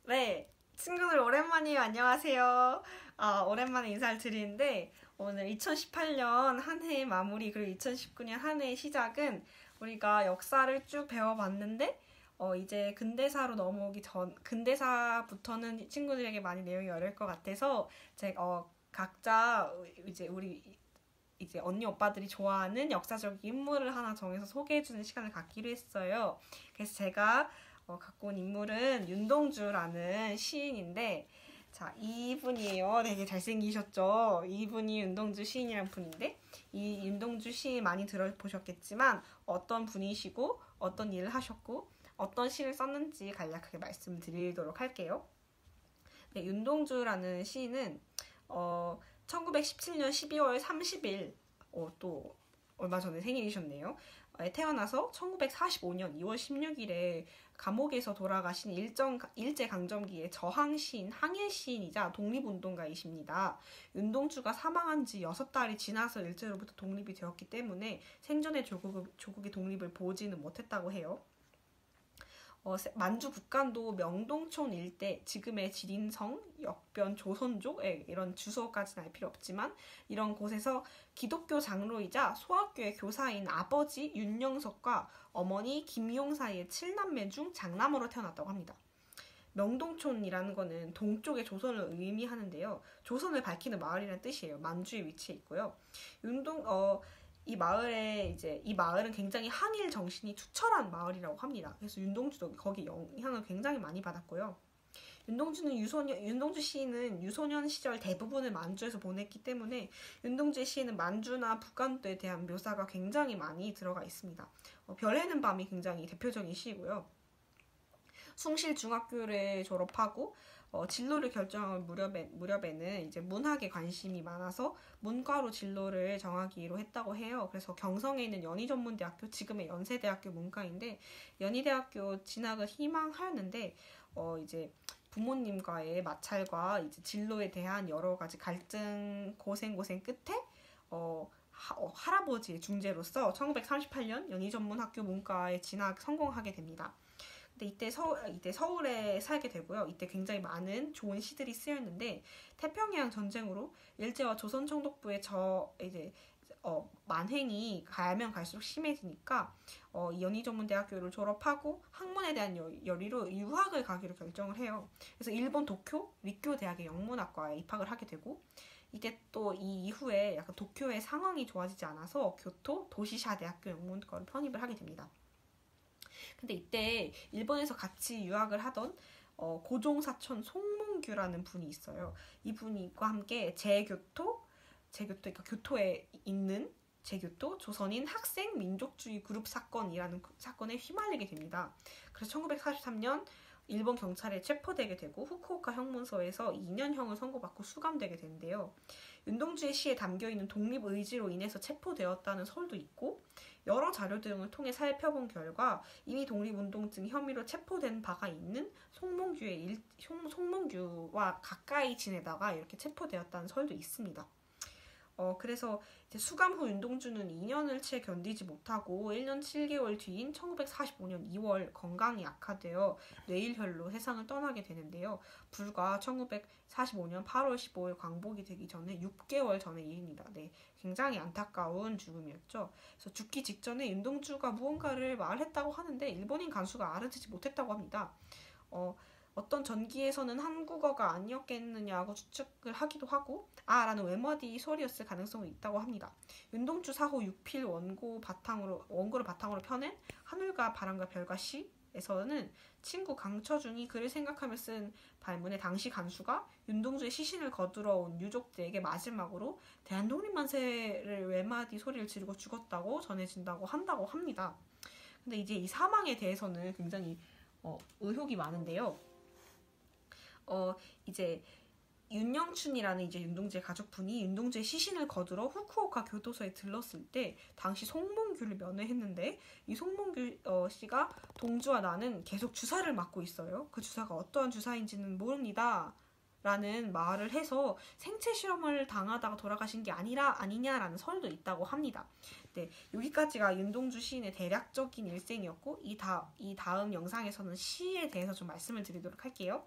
네, 친구들 오랜만이에요. 안녕하세요. 오랜만에 인사를 드리는데 오늘 2018년 한 해의 마무리 그리고 2019년 한 해의 시작은 우리가 역사를 쭉 배워봤는데 이제 근대사로 넘어오기 전 근대사부터는 친구들에게 많이 내용이 어려울 것 같아서 제가 각자 이제 우리 이제 언니 오빠들이 좋아하는 역사적 인물을 하나 정해서 소개해주는 시간을 갖기로 했어요. 그래서 제가 갖고 온 인물은 윤동주라는 시인인데, 자, 이분이에요. 되게 잘생기셨죠? 이분이 윤동주 시인이라는 분인데, 이 윤동주 시인 많이 들어보셨겠지만, 어떤 분이시고, 어떤 일을 하셨고, 어떤 시를 썼는지 간략하게 말씀드리도록 할게요. 네, 윤동주라는 시인은, 1917년 12월 30일, 또 얼마 전에 생일이셨네요. 태어나서 1945년 2월 16일에 감옥에서 돌아가신 일제강점기의 저항시인, 항해시인이자 독립운동가이십니다. 윤동주가 사망한 지 6달이 지나서 일제로부터 독립이 되었기 때문에 생전에 조국의 독립을 보지는 못했다고 해요. 만주 국간도 명동촌 일대, 지금의 지린성, 역변, 조선족, 이런 주소까지는 알 필요 없지만 이런 곳에서 기독교 장로이자 소학교의 교사인 아버지 윤영석과 어머니 김용사의 7남매 중 장남으로 태어났다고 합니다. 명동촌이라는 거는 동쪽의 조선을 의미하는데요. 조선을 밝히는 마을이라는 뜻이에요. 만주에 위치해 있고요. 이 마을은 굉장히 항일 정신이 투철한 마을이라고 합니다. 그래서 윤동주도 거기 영향을 굉장히 많이 받았고요. 윤동주 시인은 유소년 시절 대부분을 만주에서 보냈기 때문에 윤동주의 시인은 만주나 북간도에 대한 묘사가 굉장히 많이 들어가 있습니다. 별해는 밤이 굉장히 대표적인 시이고요. 숭실중학교를 졸업하고 진로를 결정할 무렵에는 이제 문학에 관심이 많아서 문과로 진로를 정하기로 했다고 해요. 그래서 경성에 있는 연희전문대학교, 지금의 연세대학교 문과인데 연희대학교 진학을 희망하였는데 이제 부모님과의 마찰과 이제 진로에 대한 여러 가지 갈등 고생 끝에 할아버지의 중재로서 1938년 연희전문학교 문과에 진학 성공하게 됩니다. 근데 이때 서울에 살게 되고요. 이때 굉장히 많은 좋은 시들이 쓰였는데 태평양 전쟁으로 일제와 조선 총독부의 만행이 가면 갈수록 심해지니까 이 연희전문대학교를 졸업하고 학문에 대한 열의로 유학을 가기로 결정을 해요. 그래서 일본 도쿄 리쿄 대학의 영문학과에 입학을 하게 되고 이때 또 이 이후에 약간 도쿄의 상황이 좋아지지 않아서 교토 도시샤 대학교 영문과로 편입을 하게 됩니다. 근데 이때 일본에서 같이 유학을 하던 고종사촌 송몽규라는 분이 있어요. 이분과 함께 그러니까 교토에 있는 제교토 조선인 학생 민족주의 그룹 사건이라는 사건에 휘말리게 됩니다. 그래서 1943년 일본 경찰에 체포되게 되고 후쿠오카 형문소에서 2년형을 선고받고 수감되게 되는데요. 윤동주의 시에 담겨있는 독립의지로 인해서 체포되었다는 설도 있고 여러 자료 등을 통해 살펴본 결과 이미 독립운동증 혐의로 체포된 바가 있는 송몽규와 가까이 지내다가 이렇게 체포되었다는 설도 있습니다. 그래서 이제 수감 후 윤동주는 2년을 채 견디지 못하고 1년 7개월 뒤인 1945년 2월 건강이 악화되어 뇌일혈로 세상을 떠나게 되는데요. 불과 1945년 8월 15일 광복이 되기 전에 6개월 전의 일입니다. 네, 굉장히 안타까운 죽음이었죠. 그래서 죽기 직전에 윤동주가 무언가를 말했다고 하는데 일본인 간수가 알아듣지 못했다고 합니다. 어떤 전기에서는 한국어가 아니었겠느냐고 추측을 하기도 하고 라는 외마디 소리였을 가능성이 있다고 합니다. 윤동주 사후 6필 원고를 바탕으로 펴낸 하늘과 바람과 별과 시에서는 친구 강처준이 그를 생각하며 쓴 발문에 당시 간수가 윤동주의 시신을 거두러 온 유족들에게 마지막으로 대한독립만세를 외마디 소리를 지르고 죽었다고 전해진다고 한다고 합니다. 근데 이제 이 사망에 대해서는 굉장히 의혹이 많은데요. 이제 윤영춘이라는 이제 윤동주의 가족분이 윤동주의 시신을 거두러 후쿠오카 교도소에 들렀을 때 당시 송몽규를 면회했는데 이 송몽규 씨가 동주와 나는 계속 주사를 맞고 있어요. 그 주사가 어떠한 주사인지는 모릅니다. 라는 말을 해서 생체 실험을 당하다가 돌아가신 게 아니냐라는 설도 있다고 합니다. 네, 여기까지가 윤동주 시인의 대략적인 일생이었고 이 다음 영상에서는 시에 대해서 좀 말씀을 드리도록 할게요.